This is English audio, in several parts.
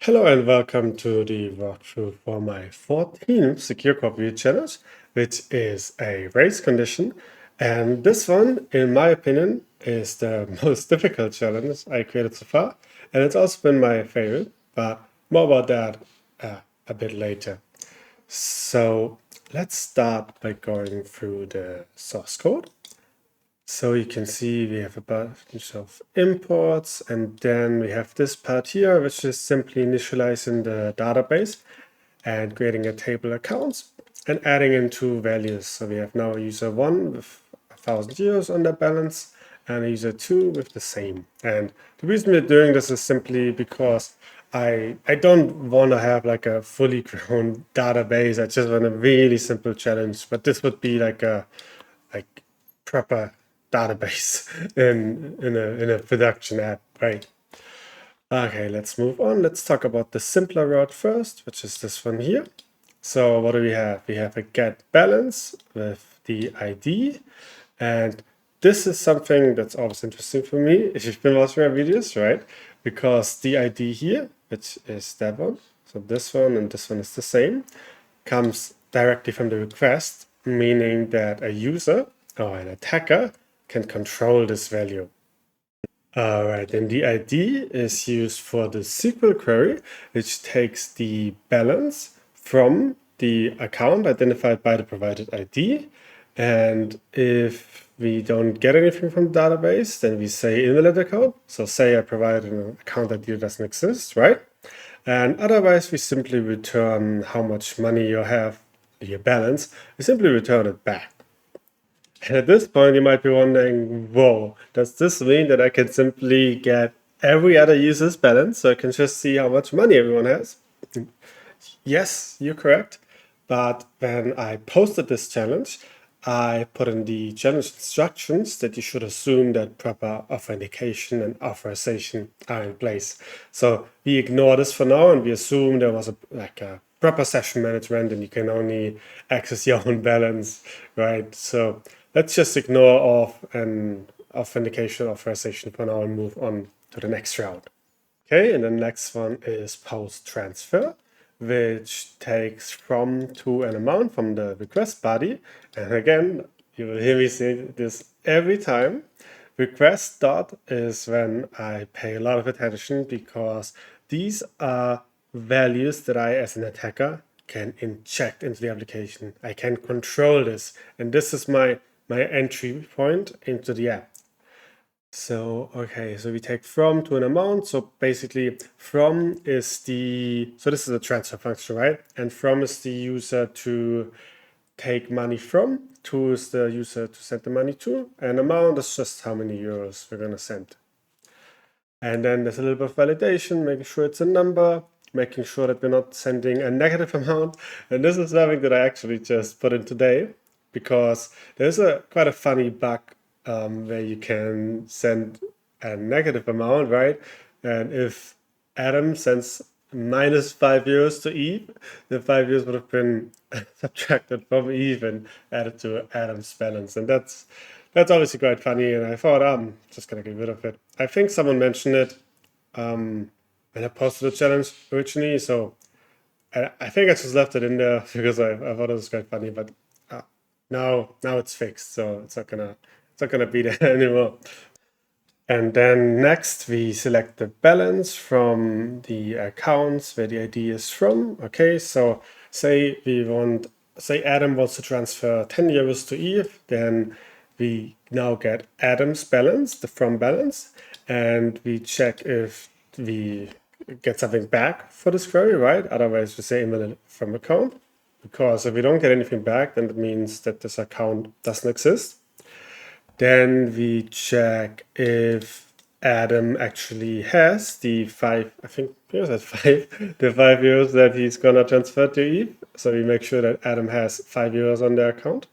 Hello and welcome to the walkthrough for my 14th Secure Copy Challenge, which is a race condition. And this one, in my opinion, is the most difficult challenge I created so far. And it's also been my favorite, but more about that a bit later. So let's start by going through the source code. So you can see we have a bunch of imports, and then we have this part here, which is simply initializing the database and creating a table accounts and adding in two values. So we have now user 1 with 1,000 euros on their balance and user 2 with the same. And the reason we're doing this is simply because I don't want to have like a fully grown database. I just want a really simple challenge, but this would be like a proper database in a production app, right? Okay, let's move on. Let's talk about the simpler route first, which is this one here. So what do we have? We have a get balance with the ID, and this is something that's always interesting for me if you've been watching my videos, right? Because the ID here, which is that one, so this one and this one is the same, comes directly from the request, meaning that a user or an attacker can control this value. All right, and the ID is used for the SQL query, which takes the balance from the account identified by the provided ID. And if we don't get anything from the database, then we say invalid account. So say I provided an account ID that doesn't exist, right? And otherwise, we simply return how much money you have, your balance. We simply return it back. And at this point, you might be wondering, whoa, does this mean that I can simply get every other user's balance so I can just see how much money everyone has? Yes, you're correct. But when I posted this challenge, I put in the challenge instructions that you should assume that proper authentication and authorization are in place. So we ignore this for now and we assume there was a proper session management and you can only access your own balance, right? So let's just ignore off and authentication authorization for now and move on to the next round. Okay, and the next one is post transfer, which takes from to an amount from the request body. And again, you will hear me say this every time. Request dot is when I pay a lot of attention because these are values that I, as an attacker, can inject into the application. I can control this, and this is my entry point into the app. So, okay, so we take from to an amount. So basically from is so this is a transfer function, right? And from is the user to take money from, to is the user to send the money to, and amount is just how many euros we're gonna send. And then there's a little bit of validation, making sure it's a number, making sure that we're not sending a negative amount. And this is something that I actually just put in today because there's quite a funny bug where you can send a negative amount, right? And if Adam sends minus 5 euros to Eve, the 5 euros would have been subtracted from Eve and added to Adam's balance. And that's obviously quite funny. And I thought I'm just going to get rid of it. I think someone mentioned it when I posted the challenge originally. So I think I just left it in there because I thought it was quite funny. But now it's fixed. So it's not gonna be there anymore. And then next we select the balance from the accounts where the ID is from. Okay, so say Adam wants to transfer 10 euros to Eve, then we now get Adam's balance, the from balance, and we check if we get something back for this query, right? Otherwise we say invalid from account, because if we don't get anything back, then it means that this account doesn't exist. Then we check if Adam actually has the I think he was at 5, the 5 euros that he's gonna transfer to Eve. So we make sure that Adam has 5 euros on their account.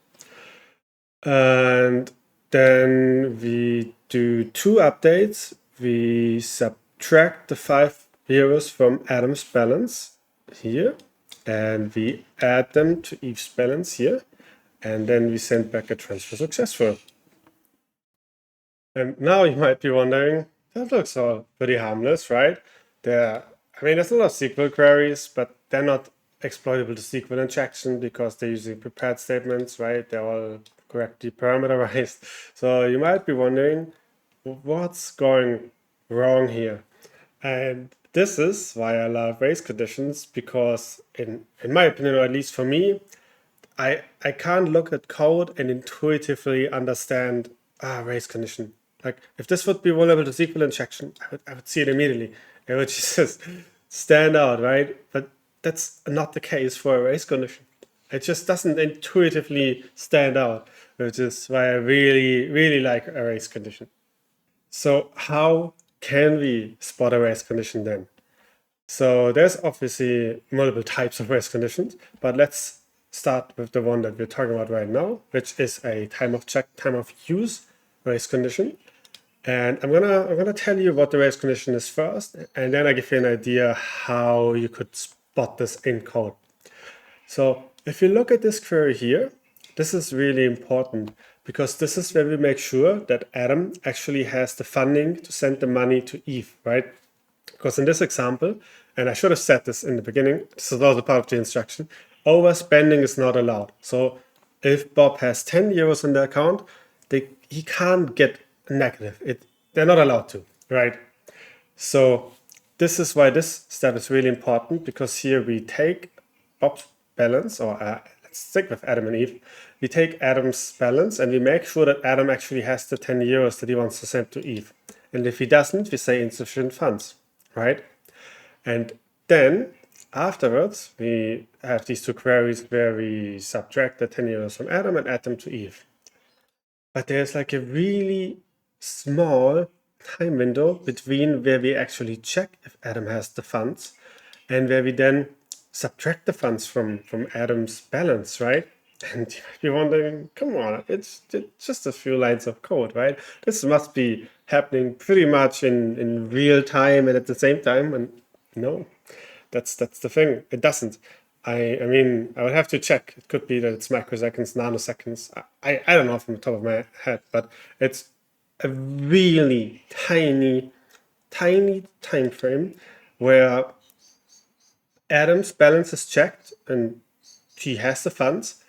And then we do 2 updates. We subtract the 5 euros from Adam's balance here, and we add them to Eve's balance here. And then we send back a transfer successful. And now you might be wondering, that looks all pretty harmless, right? I mean, there's a lot of SQL queries, but they're not exploitable to SQL injection because they're using prepared statements, right? They're all correctly parameterized. So you might be wondering, what's going wrong here? And this is why I love race conditions, because in my opinion, or at least for me, I can't look at code and intuitively understand race condition. Like if this would be vulnerable to SQL injection, I would see it immediately. It would just stand out, right? But that's not the case for a race condition. It just doesn't intuitively stand out, which is why I really, really like a race condition. So how can we spot a race condition then? So there's obviously multiple types of race conditions, but let's start with the one that we're talking about right now, which is a time of check, time of use race condition. And I'm gonna tell you what the race condition is first, and then I give you an idea how you could spot this in code. So if you look at this query here, this is really important because this is where we make sure that Adam actually has the funding to send the money to Eve, right? Because in this example, and I should have said this in the beginning, this is also part of the instruction, overspending is not allowed. So if Bob has 10 euros in the account, he can't get negative. They're not allowed to, right? So this is why this step is really important, because here we take Bob's balance, or let's stick with Adam and Eve. We take Adam's balance and we make sure that Adam actually has the 10 euros that he wants to send to Eve. And if he doesn't, we say insufficient funds, right? And then afterwards, we have these two queries where we subtract the 10 euros from Adam and add them to Eve. But there's like a really small time window between where we actually check if Adam has the funds and where we then subtract the funds from Adam's balance, right? And you might be wondering, come on, it's just a few lines of code, right? This must be happening pretty much in real time and at the same time. And no, that's the thing. It doesn't. I mean, I would have to check. It could be that it's microseconds, nanoseconds. I don't know from the top of my head, but it's a really tiny, tiny time frame where Adam's balance is checked and he has the funds,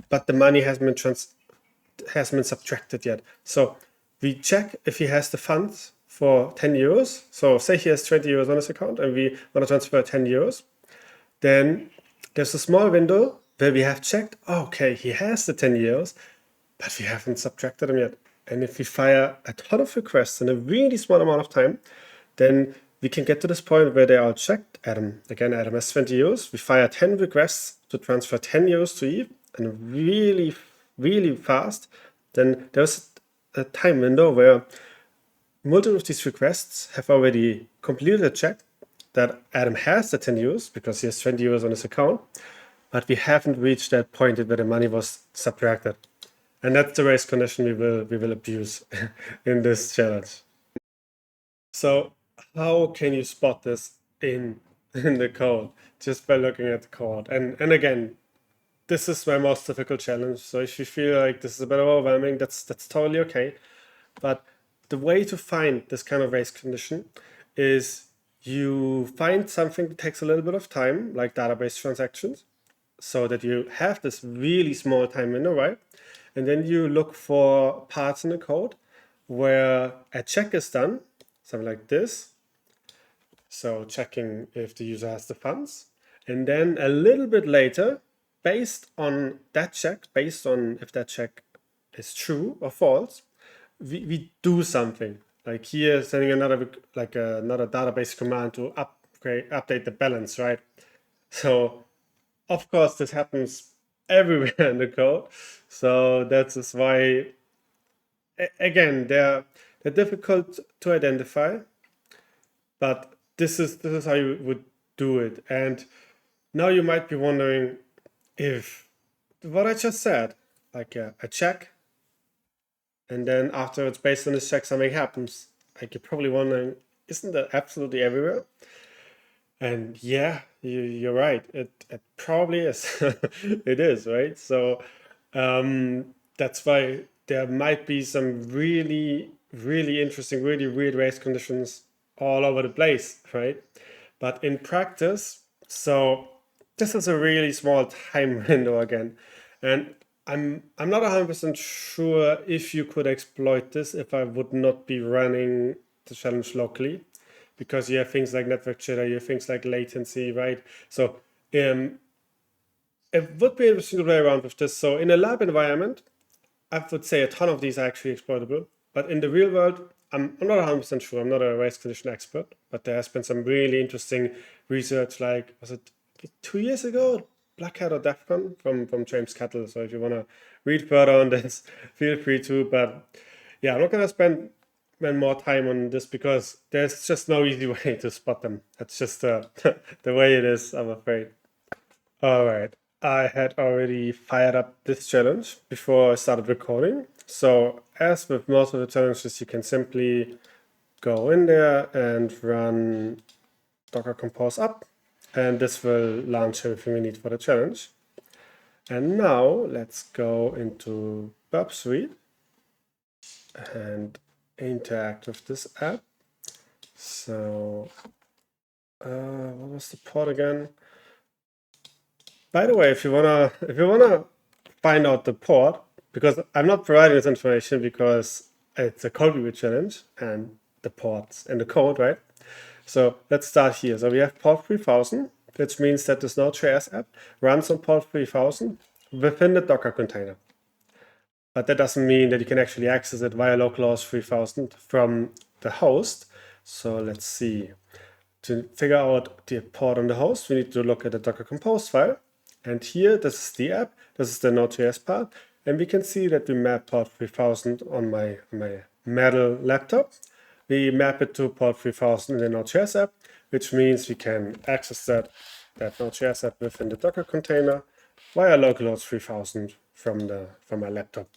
but the money hasn't been subtracted yet. So we check if he has the funds for 10 euros. So say he has 20 euros on his account and we want to transfer 10 euros. Then there's a small window where we have checked, okay, he has the 10 euros, but we haven't subtracted them yet. And if we fire a ton of requests in a really small amount of time, then we can get to this point where they are checked. Adam has 20 euros. We fire 10 requests to transfer 10 euros to Eve, and really, really fast. Then there's a time window where multiple of these requests have already completed a check that Adam has the 10 euros because he has 20 euros on his account, but we haven't reached that point where the money was subtracted. And that's the race condition we will abuse in this challenge. So how can you spot this in the code? Just by looking at the code. And again, this is my most difficult challenge. So if you feel like this is a bit overwhelming, that's totally okay. But the way to find this kind of race condition is you find something that takes a little bit of time, like database transactions, so that you have this really small time window, right? And then you look for parts in the code where a check is done, something like this. So checking if the user has the funds. And then a little bit later, based on that check, based on if that check is true or false, we do something. Like here, sending another database command to update the balance, right? So of course this happens everywhere in the code. So that is why again they're difficult to identify, but this is how you would do it. And now you might be wondering if what I just said, like a check, and then afterwards, based on this check, something happens. Like you're probably wondering, isn't that absolutely everywhere? And yeah, you're right. It probably is. It is, right? So that's why there might be some really, really interesting, really weird race conditions all over the place, right? But in practice, so this is a really small time window again. And I'm not 100% sure if you could exploit this if I would not be running the challenge locally, because you have things like network jitter, you have things like latency, right? So it would be interesting to play around with this. So in a lab environment, I would say a ton of these are actually exploitable. But in the real world, I'm not 100% sure. I'm not a race condition expert, but there has been some really interesting research, like, was it 2 years ago? Black Hat or DEF CON from James Kettle. So if you want to read further on this, feel free to. But yeah, I'm not going to spend more time on this because there's just no easy way to spot them. That's just the way it is, I'm afraid. All right. I had already fired up this challenge before I started recording. So as with most of the challenges, you can simply go in there and run Docker Compose up, and this will launch everything we need for the challenge. And now let's go into Burp Suite and interact with this app. So what was the port again? By the way, if you wanna find out the port, because I'm not providing this information because it's a code review challenge and the port's in the code, right? So let's start here. So we have port 3000, which means that this Node.js app runs on port 3000 within the Docker container. But that doesn't mean that you can actually access it via localhost 3000 from the host. So let's see. To figure out the port on the host, we need to look at the Docker Compose file. And here, this is the app, this is the Node.js part. And we can see that we map port 3000 on my Metal laptop. We map it to port 3000 in the Node.js app, which means we can access that Node.js app within the Docker container via localhost 3000 from my laptop.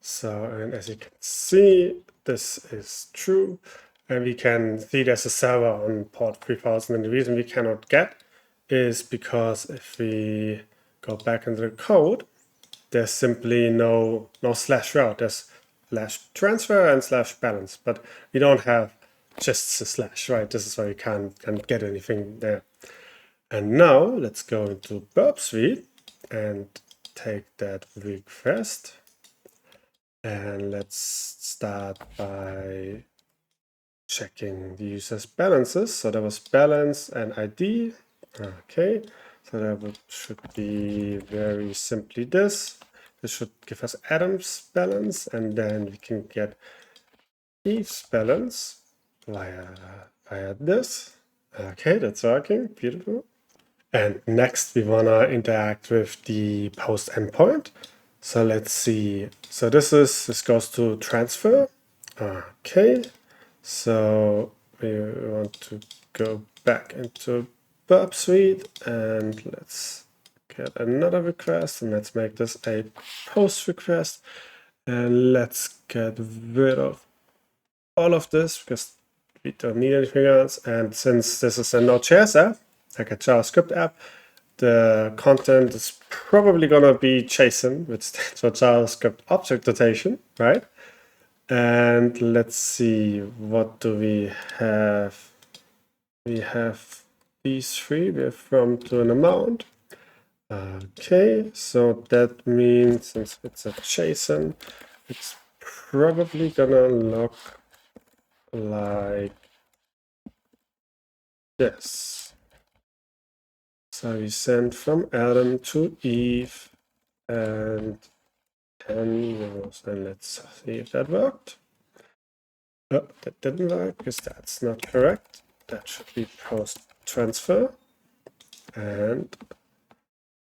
So, and as you can see, this is true. And we can see there's a server on port 3000. And the reason we cannot get is because if we go back into the code, there's simply no slash route. There's slash transfer and slash balance, but we don't have just a slash, right? This is why you can't get anything there. And now let's go into Burp Suite and take that request. And let's start by checking the user's balances. So there was balance and ID. Okay, so that should be very simply this. This should give us Adam's balance, and then we can get Eve's balance via this. Okay, that's working. Beautiful. And next we want to interact with the post endpoint. So let's see. So this goes to transfer. Okay. So we want to go back into Burp Suite and let's get another request, and let's make this a post request, and let's get rid of all of this because we don't need anything else. And since this is a Node.js app, like a JavaScript app, the content is probably gonna be JSON, which stands for JavaScript Object Notation, right? And let's see, what do we have? We have these three. We have from to an amount. Okay, so that means since it's a JSON, it's probably gonna look like this. So we send from Adam to Eve and 10 euros. And let's see if that worked. Oh, that didn't work because that's not correct. That should be post transfer, and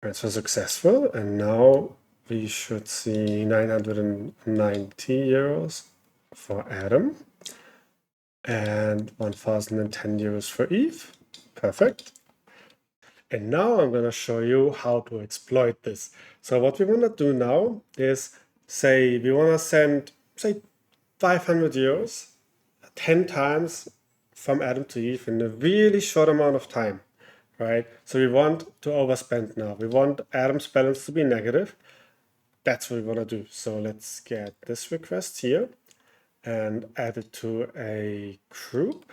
transfer successful. And now we should see 990 euros for Adam and 1010 euros for Eve. Perfect. And now I'm going to show you how to exploit this. So what we want to do now is say we want to send, say, 500 euros 10 times from Adam to Eve in a really short amount of time, right? So we want to overspend now. We want Adam's balance to be negative. That's what we want to do. So let's get this request here and add it to a group.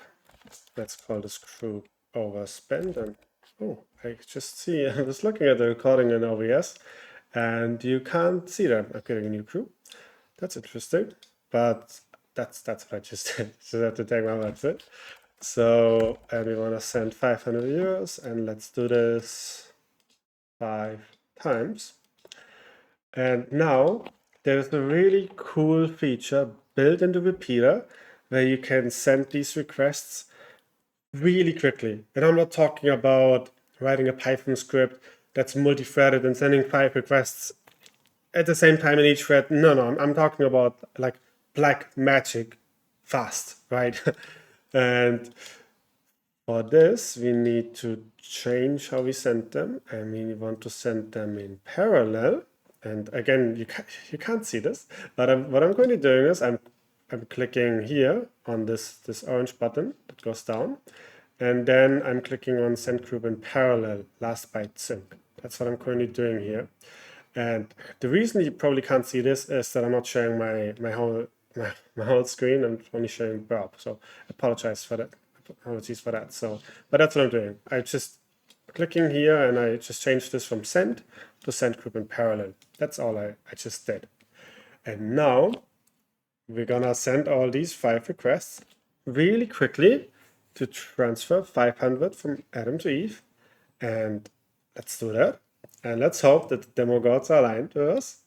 Let's call this group overspend. And oh, I just see, I was looking at the recording in OBS and you can't see that I'm creating a new crew. That's interesting, but that's what I just did. So I have to take my word for it. So, and we want to send 500 euros, and let's do this 5 times. And now there's a really cool feature built into Repeater where you can send these requests really quickly. And I'm not talking about writing a Python script that's multi-threaded and sending 5 requests at the same time in each thread. No, I'm talking about like black magic fast, right? And for this, we need to change how we send them, and we want to send them in parallel. And again, you can't see this, but what I'm going to do is I'm clicking here on this orange button that goes down, and then I'm clicking on send group in parallel, last byte sync. That's what I'm currently doing here. And the reason you probably can't see this is that I'm not showing my whole screen. I'm only showing Burp. So apologize for that. Apologies for that. So, but that's what I'm doing. I just clicking here and I just changed this from send to send group in parallel. That's all I just did. And now we're gonna send all these 5 requests really quickly to transfer 500 from Adam to Eve. And let's do that. And let's hope that the demo gods are aligned with us,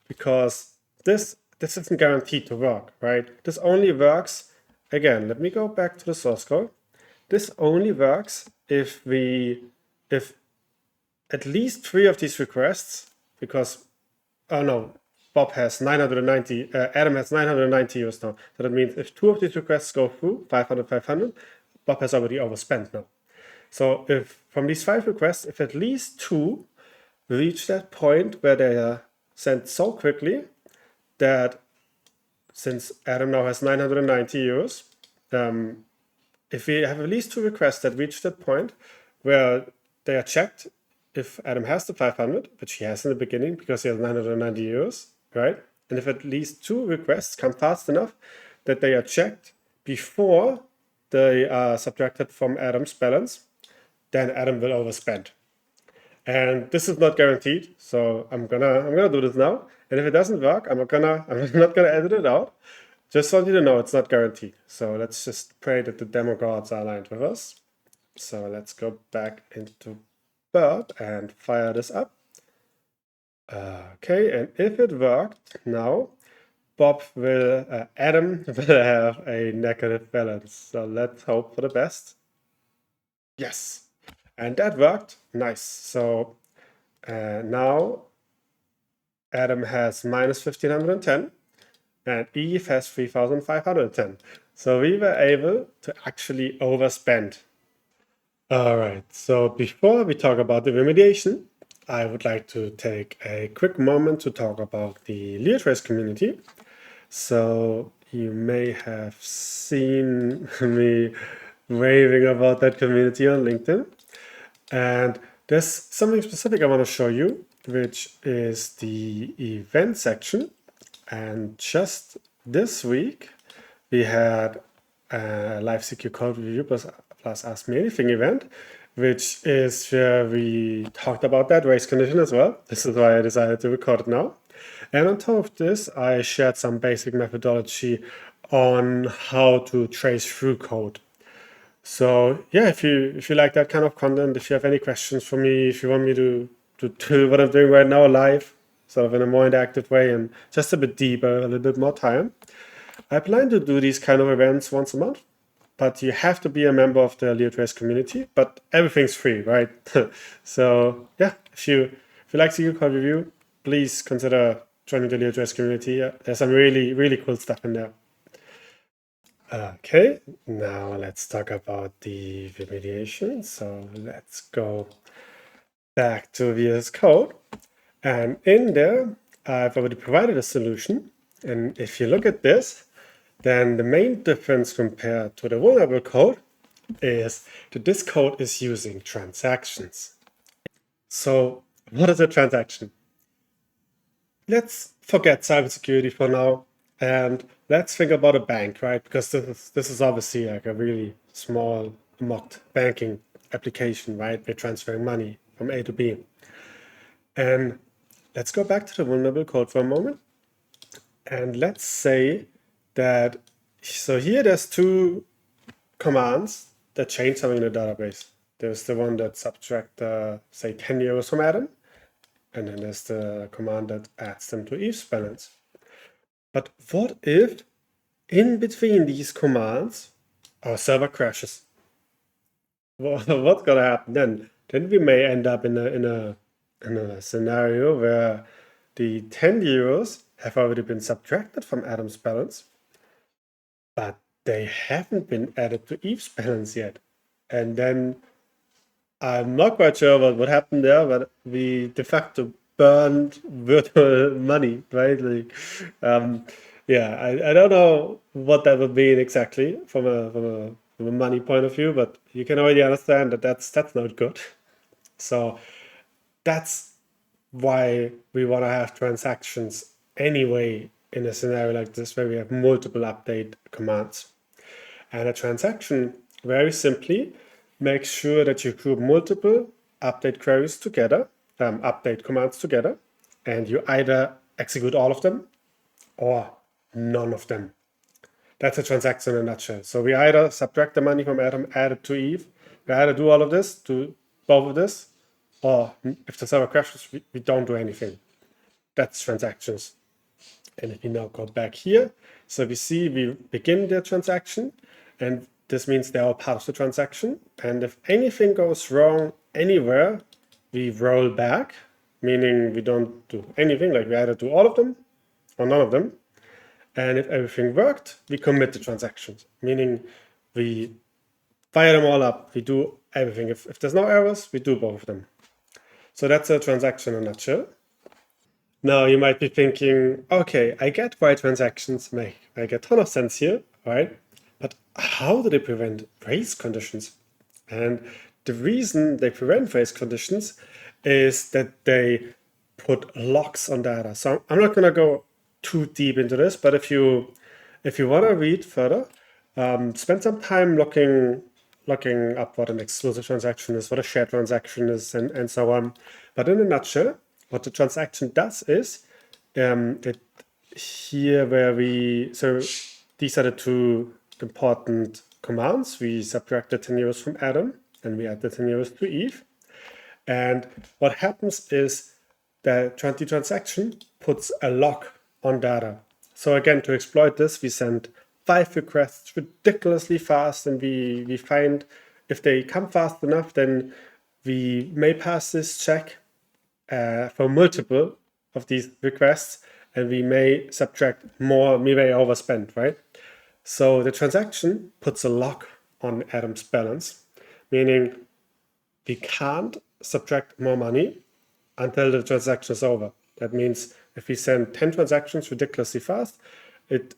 because this isn't guaranteed to work, right? This only works, again, let me go back to the source code. This only works if at least 3 of these requests, because, oh no, Bob has 990, Adam has 990 euros now. So that means if 2 of these requests go through, 500, 500, Bob has already overspent now. So if from these 5 requests, if at least 2 reach that point where they are sent so quickly that, since Adam now has 990 euros, if we have at least 2 requests that reach that point where they are checked if Adam has the 500, which he has in the beginning because he has 990 euros, right? And if at least 2 requests come fast enough that they are checked before they are subtracted from Adam's balance, then Adam will overspend. And this is not guaranteed, so I'm gonna do this now. And if it doesn't work, I'm not gonna edit it out. Just want you to know it's not guaranteed. So let's just pray that the demo gods are aligned with us. So let's go back into Burp and fire this up. Okay, and if it worked now, Adam will have a negative balance. So let's hope for the best. Yes, and that worked. Nice. So now Adam has minus 1510 and Eve has 3510. So we were able to actually overspend. All right, so before we talk about the remediation, I would like to take a quick moment to talk about the Leotrace community. So you may have seen me raving about that community on LinkedIn. And there's something specific I want to show you, which is the event section. And just this week, we had a live secure code review plus Ask Me Anything event, which is where we talked about that race condition as well. This is why I decided to record it now. And on top of this, I shared some basic methodology on how to trace through code. So yeah, if you like that kind of content, if you have any questions for me, if you want me to do what I'm doing right now live, sort of in a more interactive way and just a bit deeper, a little bit more time, I plan to do these kind of events once a month. But you have to be a member of the Leotrace community, but everything's free, right? So yeah, if you like Secure Code Review, please consider joining the Leotrace community. There's some really, really cool stuff in there. Okay, now let's talk about the remediation. So let's go back to VS Code. And in there, I've already provided a solution. And if you look at this, then the main difference compared to the vulnerable code is that this code is using transactions. So what is a transaction? Let's forget cybersecurity for now and let's think about a bank, right? Because this is obviously like a really small mocked banking application, right? We're transferring money from A to B. And let's go back to the vulnerable code for a moment. And let's say that, so here there's two commands that change something in the database. There's the one that subtract, say, 10 euros from Adam, and then there's the command that adds them to Eve's balance. But what if in between these commands our server crashes? What's gonna happen then? Then we may end up in a scenario where the 10 euros have already been subtracted from Adam's balance, but they haven't been added to Eve's balance yet. And then I'm not quite sure what happened there, but we de facto burned virtual money, right? Like, yeah, I don't know what that would mean exactly from a money point of view, but you can already understand that that's not good. So that's why we want to have transactions anyway in a scenario like this where we have multiple update commands. And a transaction very simply makes sure that you group multiple update queries together, update commands together, and you either execute all of them or none of them. That's a transaction in a nutshell. So we either subtract the money from Adam, add it to Eve, we either do all of this, do both of this, or if the server crashes, we don't do anything. That's transactions. And if we now go back here, so we see we begin the transaction, and this means they are part of the transaction. And if anything goes wrong anywhere, we roll back, meaning we don't do anything, like we either do all of them or none of them. And if everything worked, we commit the transactions, meaning we fire them all up, we do everything. If there's no errors, we do both of them. So that's a transaction in a nutshell. Now you might be thinking, okay, I get why transactions make a ton of sense here, right? But how do they prevent race conditions? And the reason they prevent race conditions is that they put locks on data. So I'm not going to go too deep into this, but if you want to read further, spend some time looking up what an exclusive transaction is, what a shared transaction is, and so on. But in a nutshell, what the transaction does is, so these are the two important commands. We subtract the 10 euros from Adam, and we add the 10 euros to Eve. And what happens is that the transaction puts a lock on data. So again, to exploit this, we send 5 requests ridiculously fast, and we find if they come fast enough, then we may pass this check for multiple of these requests, and we may subtract more, we may overspend, right? So the transaction puts a lock on Adam's balance, meaning we can't subtract more money until the transaction is over. That means if we send 10 transactions ridiculously fast, it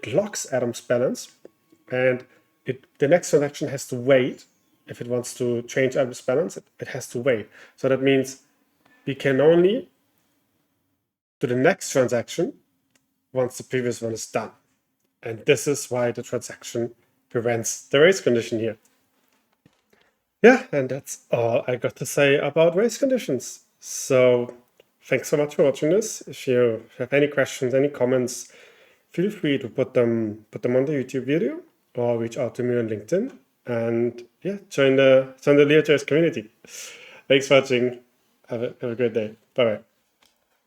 locks Adam's balance, and the next transaction has to wait. If it wants to change Adam's balance, it has to wait. So that means we can only do the next transaction once the previous one is done. And this is why the transaction prevents the race condition here. Yeah, and that's all I got to say about race conditions. So thanks so much for watching this. If you have any questions, any comments, feel free to put them on the YouTube video or reach out to me on LinkedIn. And yeah, join the LeoJS community. Thanks for watching. Have a great day. Bye bye.